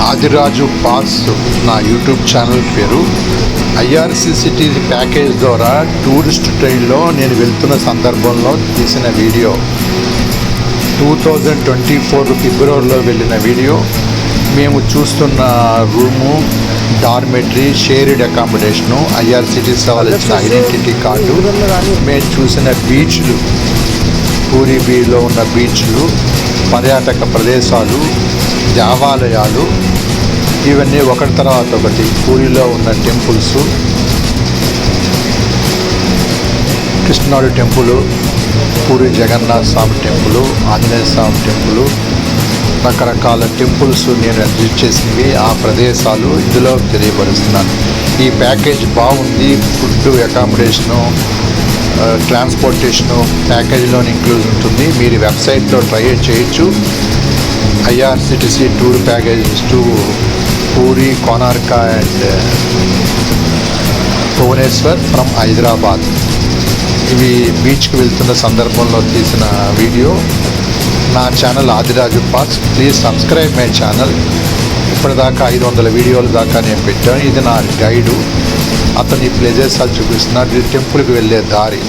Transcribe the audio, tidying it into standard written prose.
Adiraju pass నా YouTube channel పేరు. ఐఆర్సిసిటీ package ద్వారా టూరిస్ట్ ట్రైన్లో నేను వెళ్తున్న సందర్భంలో తీసిన వీడియో. 2024 ఫిబ్రవరిలో వెళ్ళిన వీడియో. మేము చూస్తున్న room, dormitory, shared accommodation, IRCTC వాళ్ళు ఇచ్చిన ఐడెంటిటీ కార్డు, మేము చూసిన బీచ్లు, పూరి బీచ్లో ఉన్న బీచ్లు, పర్యాటక ప్రదేశాలు, దేవాలయాలు, ఇవన్నీ ఒకటి తర్వాత ఒకటి. పూరిలో ఉన్న టెంపుల్స్, కృష్ణుడి temple, Puri Jagannatha Swamy temple, Anjaneya Swamy temple, రకరకాల టెంపుల్స్ నేను విజిట్ చేసినవి, ఆ ప్రదేశాలు ఇందులో తెలియపరుస్తున్నాను. ఈ ప్యాకేజ్ బాగుంది. ఫుడ్, అకామిడేషను, ట్రాన్స్పోర్టేషను ప్యాకేజీలోని ఇంక్లూడ్ ఉంటుంది. మీరు వెబ్సైట్లో ట్రై చేయొచ్చు. IRCTC tour packages to Puri, Konark and Bhubaneswar from Hyderabad. ఇవి బీచ్కి వెళ్తున్న సందర్భంలో తీసిన వీడియో. నా ఛానల్ ఆదిరాజు పాస్. Please subscribe my channel. ఇప్పటిదాకా 500 వీడియోల దాకా నేను పెట్టాను. ఇది నా గైడు. అతని ప్లేసెస్ చూపిస్తున్నాడు. టెంపుల్కి వెళ్ళే దారి.